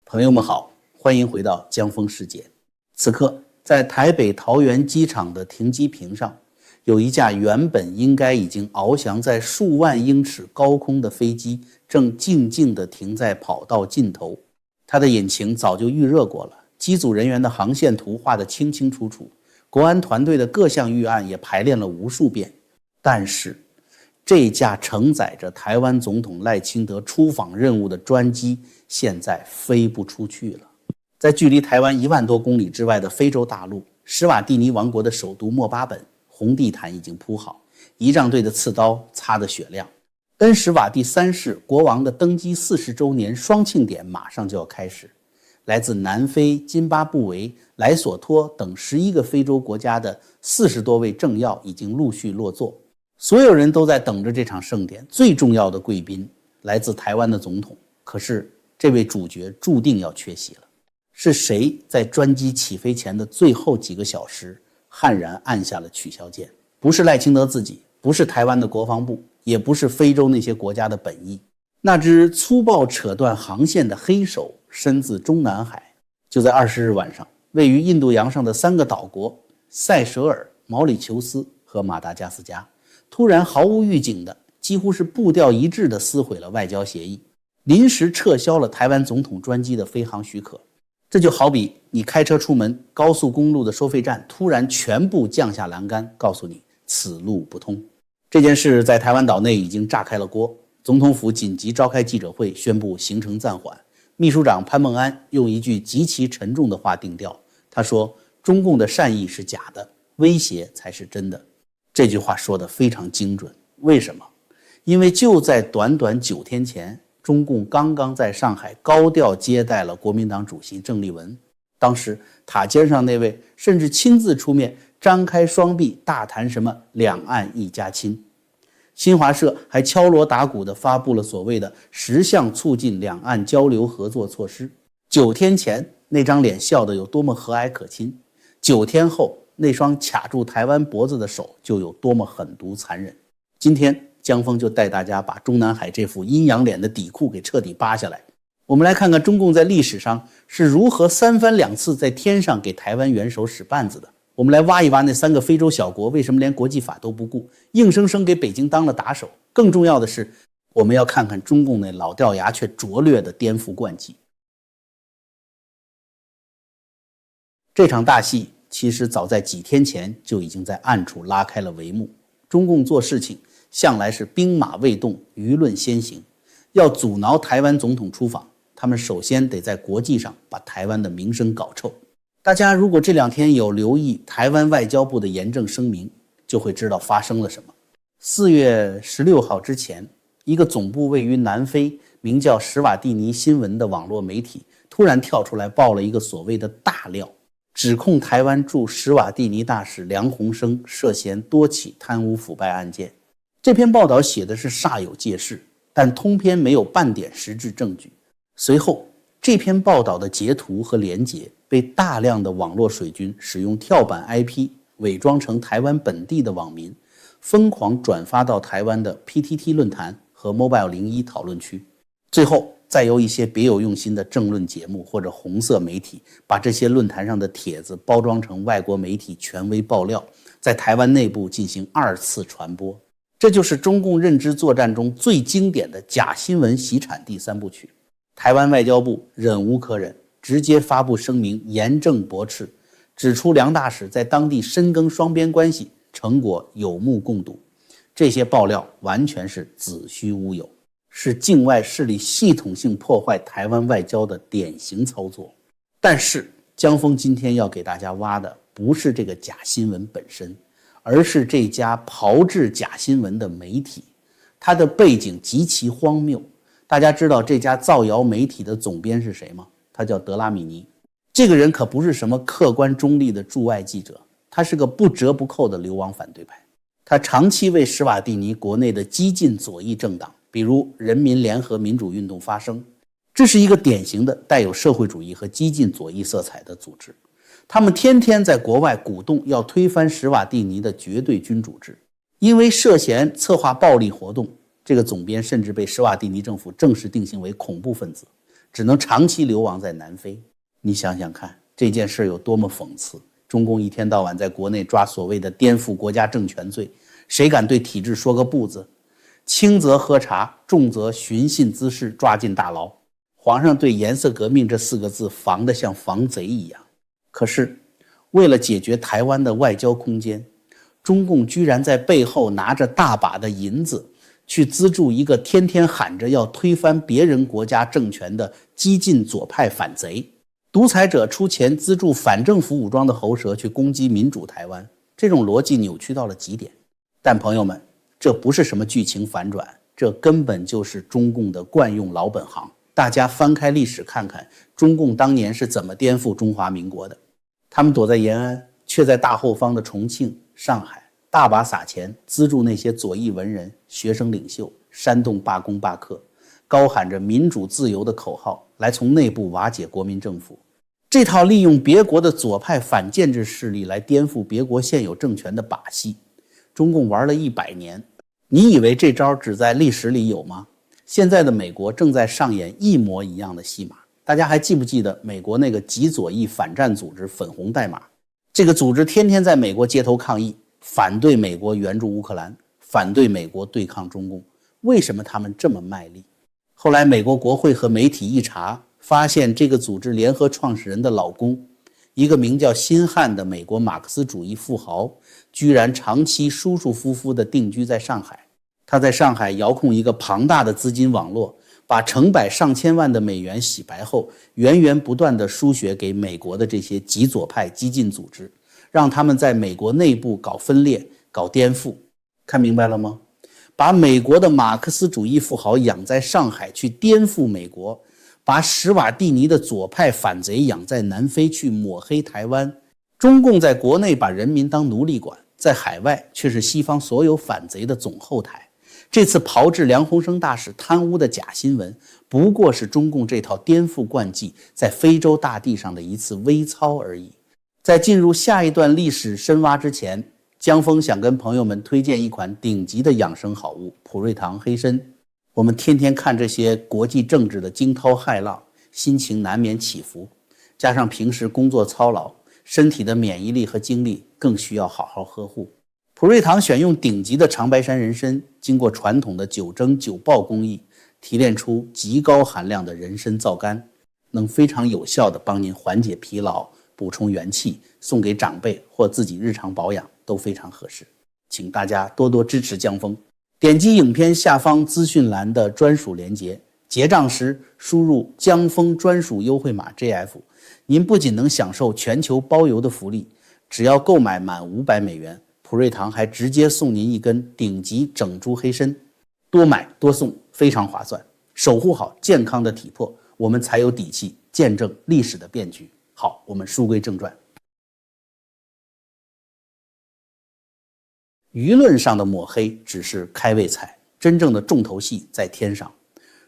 朋友们好，欢迎回到江峰世界。此刻，在台北桃园机场的停机坪上，有一架原本应该已经翱翔在数万英尺高空的飞机，正静静地停在跑道尽头。它的引擎早就预热过了，机组人员的航线图画得清清楚楚，国安团队的各项预案也排练了无数遍。但是，这架承载着台湾总统赖清德出访任务的专机现在飞不出去了。在距离台湾1万多公里之外的非洲大陆，史瓦蒂尼王国的首都莫巴本，红地毯已经铺好，仪仗队的刺刀擦得雪亮。恩史瓦蒂3世国王的登基40周年双庆典马上就要开始，来自南非、津巴布韦、莱索托等11个非洲国家的40多位政要已经陆续落座。所有人都在等着这场盛典，最重要的贵宾来自台湾的总统，可是这位主角注定要缺席了。是谁在专机起飞前的最后几个小时悍然按下了取消键？不是赖清德自己，不是台湾的国防部，也不是非洲那些国家的本意。那只粗暴扯断航线的黑手身自中南海，就在20日晚上，位于印度洋上的3个岛国塞舌尔、毛里求斯和马达加斯加突然毫无预警的，几乎是步调一致的撕毁了外交协议，临时撤销了台湾总统专机的飞航许可。这就好比你开车出门，高速公路的收费站突然全部降下栏杆，告诉你此路不通。这件事在台湾岛内已经炸开了锅，总统府紧急召开记者会，宣布行程暂缓。秘书长潘孟安用一句极其沉重的话定调，他说：中共的善意是假的，威胁才是真的。这句话说得非常精准。为什么？因为就在短短9天前，中共刚刚在上海高调接待了国民党主席郑丽文。当时塔尖上那位甚至亲自出面张开双臂大谈什么两岸一家亲。新华社还敲锣打鼓地发布了所谓的10项促进两岸交流合作措施。9天前那张脸笑得有多么和蔼可亲，9天后那双卡住台湾脖子的手就有多么狠毒残忍。今天江峰就带大家把中南海这副阴阳脸的底裤给彻底扒下来。我们来看看中共在历史上是如何3番2次在天上给台湾元首使绊子的。我们来挖一挖那3个非洲小国为什么连国际法都不顾，硬生生给北京当了打手。更重要的是，我们要看看中共那老掉牙却拙劣的颠覆惯技。这场大戏其实早在几天前就已经在暗处拉开了帷幕。中共做事情向来是兵马未动，舆论先行。要阻挠台湾总统出访，他们首先得在国际上把台湾的名声搞臭。大家如果这2天有留意台湾外交部的严正声明，就会知道发生了什么。4月16号之前，一个总部位于南非名叫史瓦蒂尼新闻的网络媒体突然跳出来爆了一个所谓的大料，指控台湾驻史瓦蒂尼大使梁鸿生涉嫌多起贪污腐败案件。这篇报道写的是煞有介事，但通篇没有半点实质证据。随后，这篇报道的截图和连结被大量的网络水军使用跳板 IP 伪装成台湾本地的网民，疯狂转发到台湾的 PTT 论坛和 Mobile 01讨论区。最后再由一些别有用心的政论节目或者红色媒体把这些论坛上的帖子包装成外国媒体权威爆料，在台湾内部进行2次传播。这就是中共认知作战中最经典的假新闻洗产地3部曲。台湾外交部忍无可忍，直接发布声明严正驳斥，指出梁大使在当地深耕双边关系，成果有目共睹。这些爆料完全是子虚乌有，是境外势力系统性破坏台湾外交的典型操作。但是江峰今天要给大家挖的不是这个假新闻本身，而是这家炮制假新闻的媒体。它的背景极其荒谬。大家知道这家造谣媒体的总编是谁吗？他叫德拉米尼。这个人可不是什么客观中立的驻外记者，他是个不折不扣的流亡反对派。他长期为史瓦蒂尼国内的激进左翼政党，比如人民联合民主运动发声。这是一个典型的带有社会主义和激进左翼色彩的组织。他们天天在国外鼓动要推翻史瓦蒂尼的绝对君主制。因为涉嫌策划暴力活动，这个总编甚至被史瓦蒂尼政府正式定性为恐怖分子。只能长期流亡在南非。你想想看，这件事有多么讽刺！中共一天到晚在国内抓所谓的颠覆国家政权罪，谁敢对体制说个不字？轻则喝茶，重则寻衅滋事，抓进大牢。皇上对颜色革命这4个字防得像防贼一样。可是为了解决台湾的外交空间，中共居然在背后拿着大把的银子去资助一个天天喊着要推翻别人国家政权的激进左派反贼。独裁者出钱资助反政府武装的喉舌去攻击民主台湾，这种逻辑扭曲到了极点。但朋友们，这不是什么剧情反转，这根本就是中共的惯用老本行。大家翻开历史看看，中共当年是怎么颠覆中华民国的。他们躲在延安，却在大后方的重庆、上海大把撒钱资助那些左翼文人、学生领袖，煽动罢工罢课，高喊着民主自由的口号，来从内部瓦解国民政府。这套利用别国的左派反建制势力来颠覆别国现有政权的把戏，中共玩了100年。你以为这招只在历史里有吗？现在的美国正在上演一模一样的戏码。大家还记不记得美国那个极左翼反战组织粉红代码？这个组织天天在美国街头抗议，反对美国援助乌克兰，反对美国对抗中共。为什么他们这么卖力？后来美国国会和媒体一查，发现这个组织联合创始人的老公，一个名叫辛汉的美国马克思主义富豪，居然长期舒舒服服地定居在上海。他在上海遥控一个庞大的资金网络，把成百上千万的美元洗白后，源源不断地输血给美国的这些极左派激进组织，让他们在美国内部搞分裂、搞颠覆。看明白了吗？把美国的马克思主义富豪养在上海去颠覆美国，把史瓦蒂尼的左派反贼养在南非去抹黑台湾。中共在国内把人民当奴隶管，在海外却是西方所有反贼的总后台。这次炮制梁鸿生大使贪污的假新闻，不过是中共这套颠覆惯技在非洲大地上的一次微操而已。在进入下一段历史深挖之前，江峰想跟朋友们推荐一款顶级的养生好物——普瑞堂黑参。我们天天看这些国际政治的惊涛骇浪，心情难免起伏，加上平时工作操劳，身体的免疫力和精力更需要好好呵护。普瑞堂选用顶级的长白山人参，经过传统的9蒸9爆工艺，提炼出极高含量的人参皂苷，能非常有效地帮您缓解疲劳、补充元气，送给长辈或自己日常保养都非常合适。请大家多多支持江峰，点击影片下方资讯栏的专属链接，结账时输入江峰专属优惠码 JF， 您不仅能享受全球包邮的福利，只要购买满500美元，普瑞堂还直接送您一根顶级整株黑参，多买多送，非常划算。守护好健康的体魄，我们才有底气见证历史的变局。好，我们书归正传。舆论上的抹黑只是开胃菜，真正的重头戏在天上。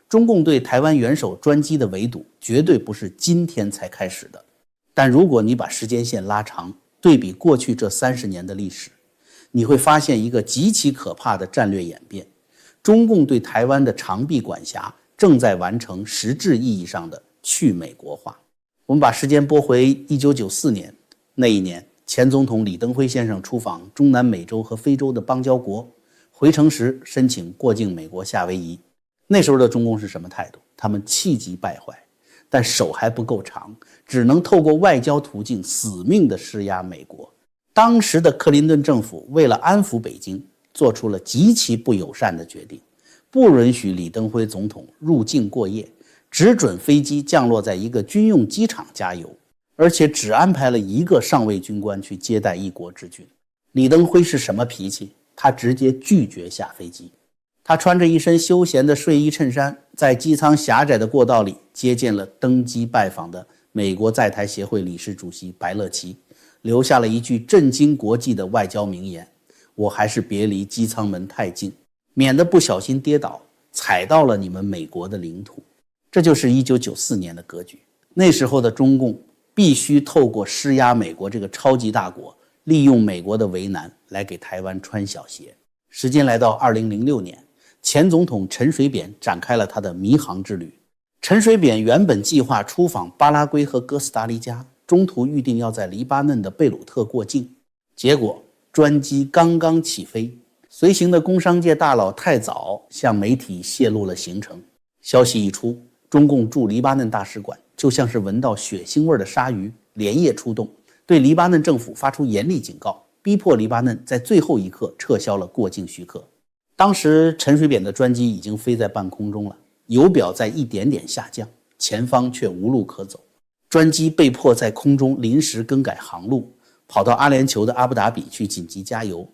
中共对台湾元首专机的围堵绝对不是今天才开始的，但如果你把时间线拉长，对比过去这30年的历史，你会发现一个极其可怕的战略演变。中共对台湾的长臂管辖正在完成实质意义上的去美国化。我们把时间拨回1994年，那一年前总统李登辉先生出访中南美洲和非洲的邦交国，回程时申请过境美国夏威夷。那时候的中共是什么态度？他们气急败坏，但手还不够长，只能透过外交途径死命地施压美国。当时的克林顿政府为了安抚北京，做出了极其不友善的决定，不允许李登辉总统入境过夜，只准飞机降落在一个军用机场加油，而且只安排了1个上尉军官去接待一国之君。李登辉是什么脾气？他直接拒绝下飞机。他穿着一身休闲的睡衣衬衫，在机舱狭窄的过道里接见了登机拜访的美国在台协会理事主席白乐奇，留下了一句震惊国际的外交名言：我还是别离机舱门太近，免得不小心跌倒，踩到了你们美国的领土。这就是1994年的格局。那时候的中共必须透过施压美国这个超级大国，利用美国的为难来给台湾穿小鞋。时间来到2006年，前总统陈水扁展开了他的迷航之旅。陈水扁原本计划出访巴拉圭和哥斯达黎加，中途预定要在黎巴嫩的贝鲁特过境，结果专机刚刚起飞，随行的工商界大佬太早向媒体泄露了行程。消息一出，中共驻黎巴嫩大使馆就像是闻到血腥味的鲨鱼，连夜出动，对黎巴嫩政府发出严厉警告，逼迫黎巴嫩在最后一刻撤销了过境许可。当时陈水扁的专机已经飞在半空中了，油表在一点点下降，前方却无路可走，专机被迫在空中临时更改航路，跑到阿联酋的阿布达比去紧急加油，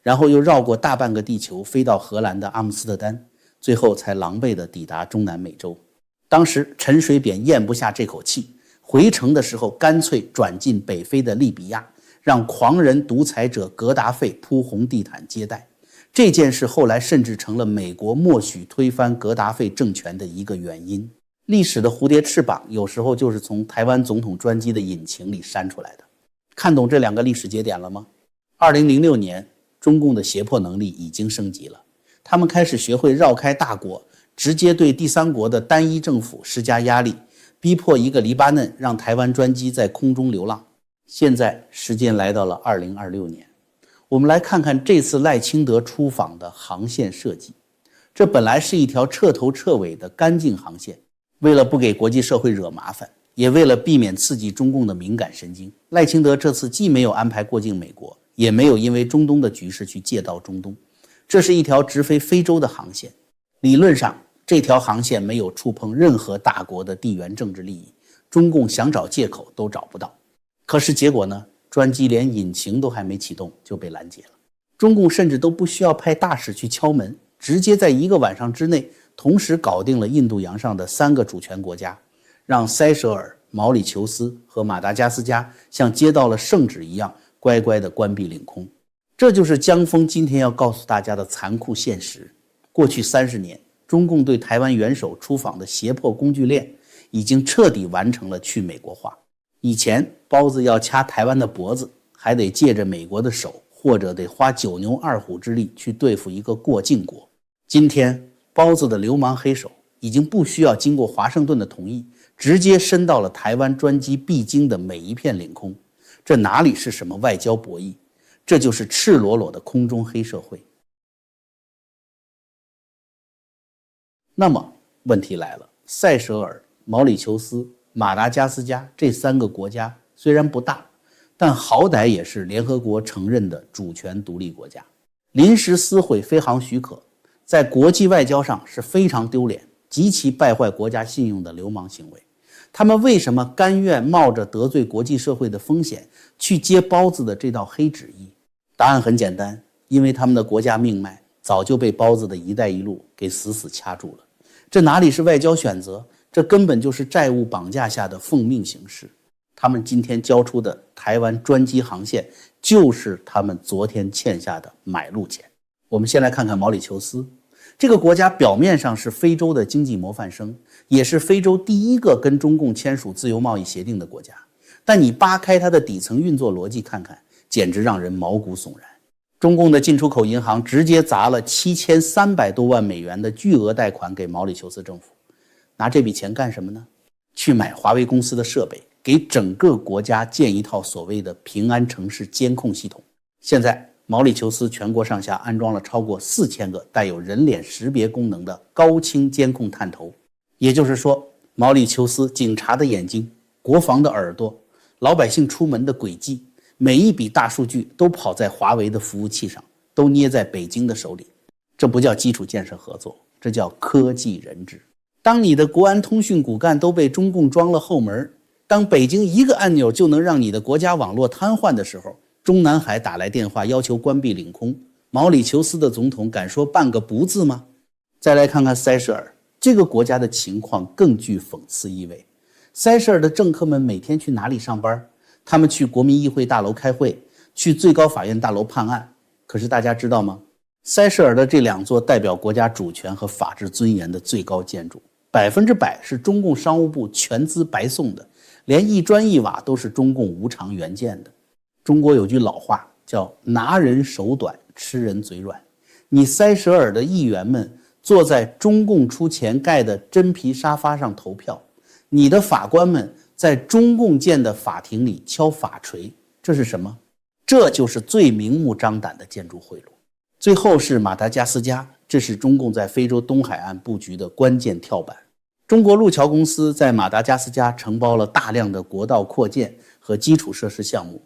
然后又绕过大半个地球飞到荷兰的阿姆斯特丹，最后才狼狈地抵达中南美洲。当时陈水扁咽不下这口气，回程的时候干脆转进北非的利比亚，让狂人独裁者格达费铺红地毯接待。这件事后来甚至成了美国默许推翻格达费政权的一个原因。历史的蝴蝶翅膀有时候就是从台湾总统专机的引擎里扇出来的。看懂这两个历史节点了吗？2006年，中共的胁迫能力已经升级了，他们开始学会绕开大国，直接对第三国的单一政府施加压力，逼迫一个黎巴嫩让台湾专机在空中流浪。现在时间来到了2026年，我们来看看这次赖清德出访的航线设计。这本来是一条彻头彻尾的干净航线，为了不给国际社会惹麻烦，也为了避免刺激中共的敏感神经，赖清德这次既没有安排过境美国，也没有因为中东的局势去借道中东。这是一条直飞非洲的航线，理论上这条航线没有触碰任何大国的地缘政治利益，中共想找借口都找不到。可是结果呢？专机连引擎都还没启动就被拦截了。中共甚至都不需要派大使去敲门，直接在一个晚上之内同时搞定了印度洋上的3个主权国家，让塞舌尔、毛里求斯和马达加斯加像接到了圣旨一样乖乖地关闭领空。这就是江峰今天要告诉大家的残酷现实。过去30年，中共对台湾元首出访的胁迫工具链已经彻底完成了去美国化。以前包子要掐台湾的脖子，还得借着美国的手，或者得花9牛2虎之力去对付一个过境国。今天包子的流氓黑手已经不需要经过华盛顿的同意，直接伸到了台湾专机必经的每一片领空。这哪里是什么外交博弈，这就是赤裸裸的空中黑社会。那么问题来了，塞舌尔、毛里求斯、马达加斯加这3个国家虽然不大，但好歹也是联合国承认的主权独立国家。临时撕毁飞航许可，在国际外交上是非常丢脸、极其败坏国家信用的流氓行为。他们为什么甘愿冒着得罪国际社会的风险去接包子的这道黑旨意？答案很简单，因为他们的国家命脉早就被包子的一带一路给死死掐住了。这哪里是外交选择，这根本就是债务绑架下的奉命行事。他们今天交出的台湾专机航线，就是他们昨天欠下的买路钱。我们先来看看毛里求斯。这个国家表面上是非洲的经济模范生，也是非洲第一个跟中共签署自由贸易协定的国家，但你扒开它的底层运作逻辑看看，简直让人毛骨悚然。中共的进出口银行直接砸了7300多万美元的巨额贷款给毛里求斯政府，拿这笔钱干什么呢？去买华为公司的设备，给整个国家建一套所谓的平安城市监控系统。现在毛里求斯全国上下安装了超过4000个带有人脸识别功能的高清监控探头，也就是说，毛里求斯警察的眼睛、国防的耳朵、老百姓出门的轨迹，每一笔大数据都跑在华为的服务器上，都捏在北京的手里。这不叫基础建设合作，这叫科技人质。当你的国安通讯骨干都被中共装了后门，当北京一个按钮就能让你的国家网络瘫痪的时候，中南海打来电话要求关闭领空，毛里求斯的总统敢说半个不字吗？再来看看塞舌尔，这个国家的情况更具讽刺意味。塞舌尔的政客们每天去哪里上班？他们去国民议会大楼开会，去最高法院大楼判案。可是大家知道吗？塞舌尔的这2座代表国家主权和法治尊严的最高建筑，100%是中共商务部全资白送的，连一砖一瓦都是中共无偿援建的。中国有句老话叫拿人手短，吃人嘴软。你塞舌尔的议员们坐在中共出钱盖的真皮沙发上投票，你的法官们在中共建的法庭里敲法锤，这是什么？这就是最明目张胆的建筑贿赂。最后是马达加斯加，这是中共在非洲东海岸布局的关键跳板。中国路桥公司在马达加斯加承包了大量的国道扩建和基础设施项目。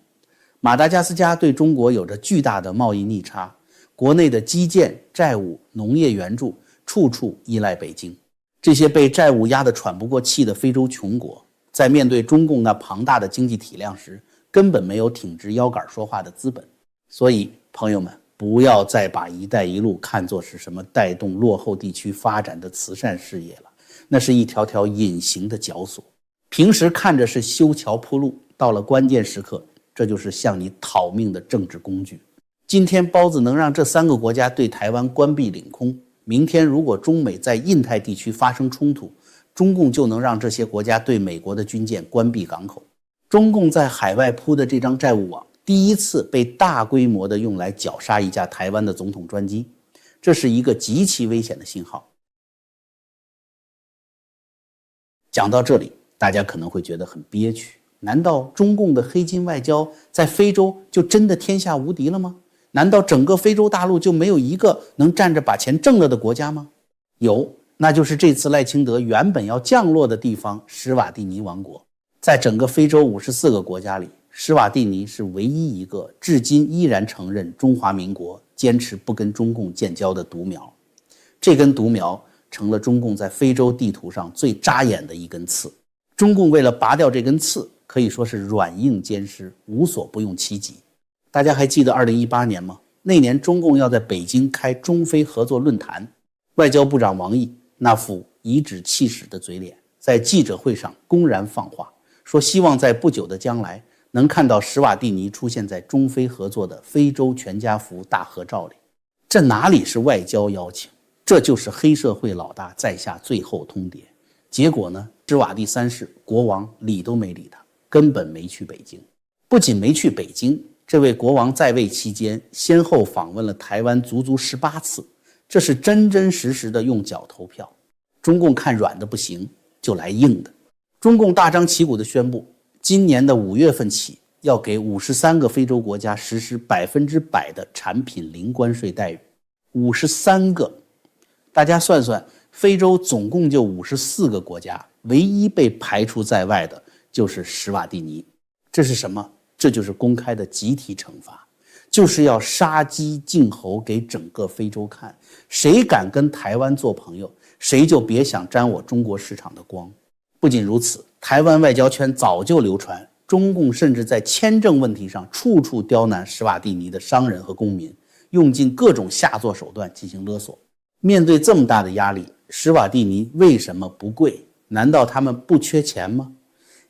马达加斯加对中国有着巨大的贸易逆差，国内的基建、债务、农业援助处处依赖北京。这些被债务压得喘不过气的非洲穷国，在面对中共那庞大的经济体量时，根本没有挺直腰杆说话的资本。所以朋友们，不要再把一带一路看作是什么带动落后地区发展的慈善事业了，那是一条条隐形的绞索。平时看着是修桥铺路，到了关键时刻，这就是向你讨命的政治工具。今天包子能让这3个国家对台湾关闭领空，明天如果中美在印太地区发生冲突，中共就能让这些国家对美国的军舰关闭港口。中共在海外铺的这张债务网，第一次被大规模的用来绞杀一架台湾的总统专机，这是一个极其危险的信号。讲到这里，大家可能会觉得很憋屈，难道中共的黑金外交在非洲就真的天下无敌了吗？难道整个非洲大陆就没有一个能站着把钱挣了的国家吗？有，那就是这次赖清德原本要降落的地方——施瓦蒂尼王国。在整个非洲54个国家里，施瓦蒂尼是唯一一个至今依然承认中华民国、坚持不跟中共建交的独苗。这根独苗成了中共在非洲地图上最扎眼的一根刺。中共为了拔掉这根刺，可以说是软硬兼施，无所不用其极。大家还记得2018年吗？那年中共要在北京开中非合作论坛，外交部长王毅那副颐指气使的嘴脸，在记者会上公然放话，说希望在不久的将来能看到施瓦蒂尼出现在中非合作的非洲全家福大合照里。这哪里是外交邀请，这就是黑社会老大在下最后通牒。结果呢，施瓦蒂3世国王理都没理他，根本没去北京。不仅没去北京，这位国王在位期间先后访问了台湾足足18次，这是真真实实的用脚投票。中共看软的不行，就来硬的。中共大张旗鼓地宣布，今年的5月份起，要给53个非洲国家实施100%的产品零关税待遇。53个，大家算算，非洲总共就54个国家，唯一被排除在外的就是施瓦蒂尼。这是什么？这就是公开的集体惩罚，就是要杀鸡儆猴给整个非洲看。谁敢跟台湾做朋友，谁就别想沾我中国市场的光。不仅如此，台湾外交圈早就流传，中共甚至在签证问题上处处刁难施瓦蒂尼的商人和公民，用尽各种下作手段进行勒索。面对这么大的压力，施瓦蒂尼为什么不跪？难道他们不缺钱吗？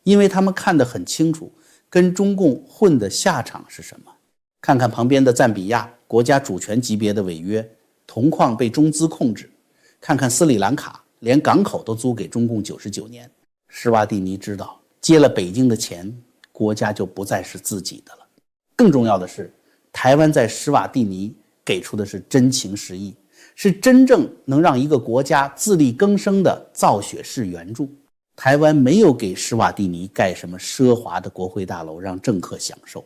因为他们看得很清楚，跟中共混的下场是什么。看看旁边的赞比亚，国家主权级别的违约，铜矿被中资控制；看看斯里兰卡，连港口都租给中共99年。施瓦蒂尼知道，接了北京的钱，国家就不再是自己的了。更重要的是，台湾在施瓦蒂尼给出的是真情实意，是真正能让一个国家自力更生的造血式援助。台湾没有给施瓦蒂尼盖什么奢华的国会大楼让政客享受，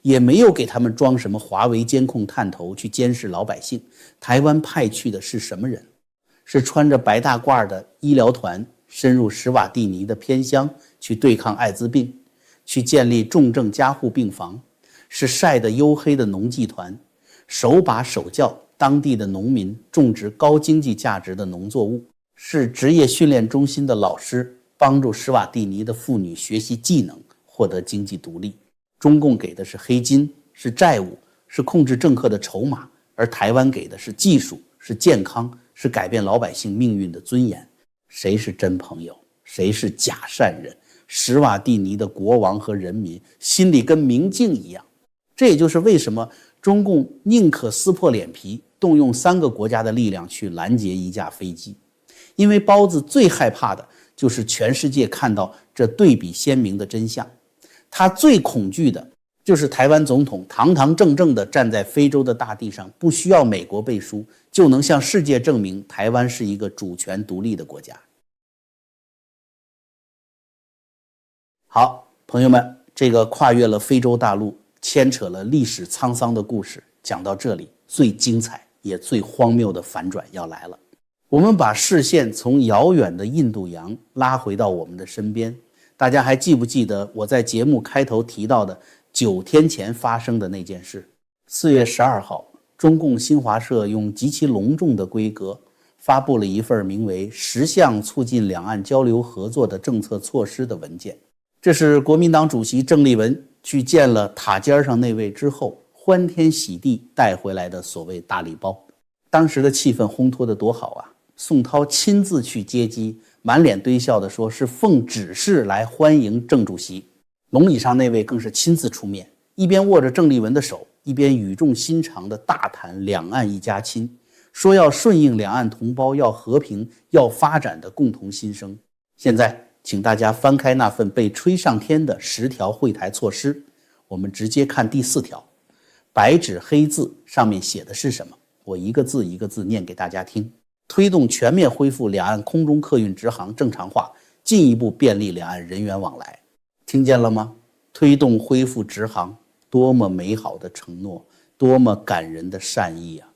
也没有给他们装什么华为监控探头去监视老百姓。台湾派去的是什么人？是穿着白大褂的医疗团深入施瓦蒂尼的偏乡去对抗艾滋病，去建立重症加护病房；是晒得黝黑的农技团，手把手教当地的农民种植高经济价值的农作物；是职业训练中心的老师帮助施瓦蒂尼的妇女学习技能，获得经济独立。中共给的是黑金，是债务，是控制政客的筹码，而台湾给的是技术，是健康，是改变老百姓命运的尊严。谁是真朋友，谁是假善人？施瓦蒂尼的国王和人民心里跟明镜一样。这也就是为什么中共宁可撕破脸皮，动用3个国家的力量去拦截一架飞机。因为包子最害怕的就是全世界看到这对比鲜明的真相，他最恐惧的就是台湾总统堂堂正正地站在非洲的大地上，不需要美国背书，就能向世界证明台湾是一个主权独立的国家。好，朋友们，这个跨越了非洲大陆，牵扯了历史沧桑的故事讲到这里，最精彩也最荒谬的反转要来了。我们把视线从遥远的印度洋拉回到我们的身边，大家还记不记得我在节目开头提到的9天前发生的那件事？4月12号，中共新华社用极其隆重的规格发布了一份名为10项促进两岸交流合作的政策措施的文件。这是国民党主席郑丽文去见了塔尖上那位之后，欢天喜地带回来的所谓大礼包。当时的气氛烘托得多好啊！宋涛亲自去接机，满脸堆笑地说是奉指示来欢迎郑主席。龙椅上那位更是亲自出面，一边握着郑丽文的手，一边语重心长地大谈两岸一家亲，说要顺应两岸同胞要和平要发展的共同心声。现在请大家翻开那份被吹上天的10条惠台措施，我们直接看第4条，白纸黑字上面写的是什么？我一个字一个字念给大家听。推动全面恢复两岸空中客运直航正常化，进一步便利两岸人员往来。听见了吗？推动恢复直航，多么美好的承诺，多么感人的善意啊！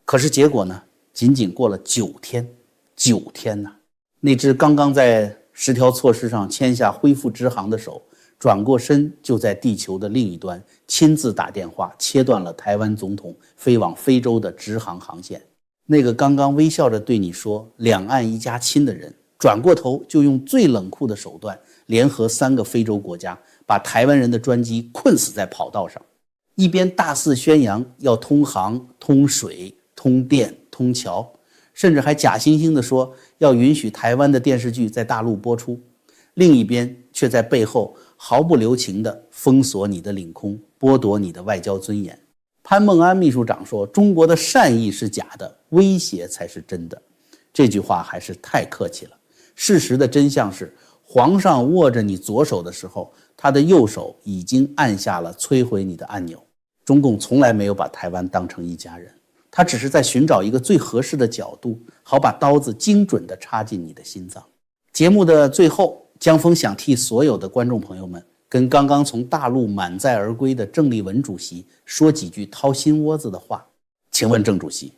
可是结果呢？仅仅过了9天呐！那只刚刚在10条措施上签下恢复直航的手，转过身就在地球的另一端亲自打电话切断了台湾总统飞往非洲的直航航线。那个刚刚微笑着对你说两岸一家亲的人，转过头就用最冷酷的手段联合3个非洲国家，把台湾人的专机困死在跑道上，一边大肆宣扬要通航、通水、通电、通桥，甚至还假惺惺地说要允许台湾的电视剧在大陆播出，另一边却在背后毫不留情地封锁你的领空，剥夺你的外交尊严。潘孟安秘书长说，中国的善意是假的，威胁才是真的。这句话还是太客气了。事实的真相是，皇上握着你左手的时候，他的右手已经按下了摧毁你的按钮。中共从来没有把台湾当成一家人，他只是在寻找一个最合适的角度，好把刀子精准地插进你的心脏。节目的最后，江峰想替所有的观众朋友们跟刚刚从大陆满载而归的郑丽文主席说几句掏心窝子的话。请问郑主席，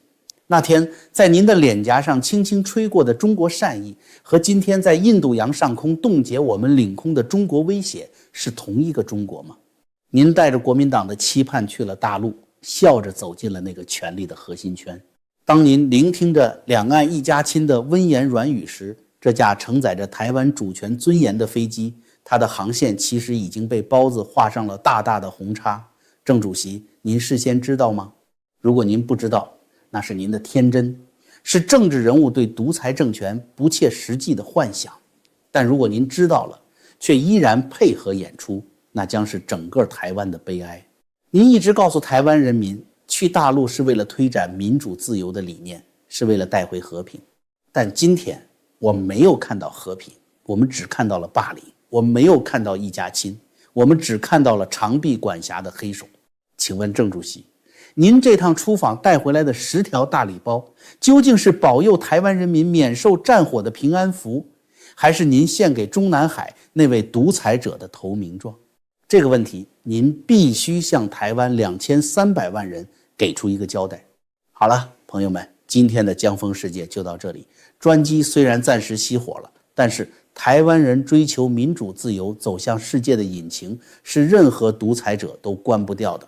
那天在您的脸颊上轻轻吹过的中国善意，和今天在印度洋上空冻结我们领空的中国威胁，是同一个中国吗？您带着国民党的期盼去了大陆，笑着走进了那个权力的核心圈。当您聆听着两岸一家亲的温言软语时，这架承载着台湾主权尊严的飞机，它的航线其实已经被包子画上了大大的红叉。郑主席，您事先知道吗？如果您不知道，那是您的天真，是政治人物对独裁政权不切实际的幻想。但如果您知道了，却依然配合演出，那将是整个台湾的悲哀。您一直告诉台湾人民，去大陆是为了推展民主自由的理念，是为了带回和平。但今天我们没有看到和平，我们只看到了霸凌，我们没有看到一家亲，我们只看到了长臂管辖的黑手。请问郑主席，您这趟出访带回来的10条大礼包，究竟是保佑台湾人民免受战火的平安符，还是您献给中南海那位独裁者的投名状？这个问题您必须向台湾2300万人给出一个交代。好了，朋友们，今天的江峰世界就到这里。专机虽然暂时熄火了，但是台湾人追求民主自由走向世界的引擎是任何独裁者都关不掉的。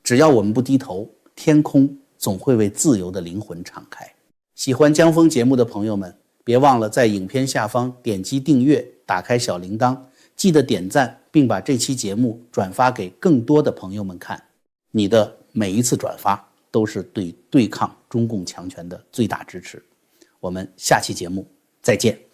只要我们不低头，天空总会为自由的灵魂敞开。喜欢江峰节目的朋友们，别忘了在影片下方点击订阅，打开小铃铛，记得点赞，并把这期节目转发给更多的朋友们看。你的每一次转发都是对抗中共强权的最大支持。我们下期节目再见。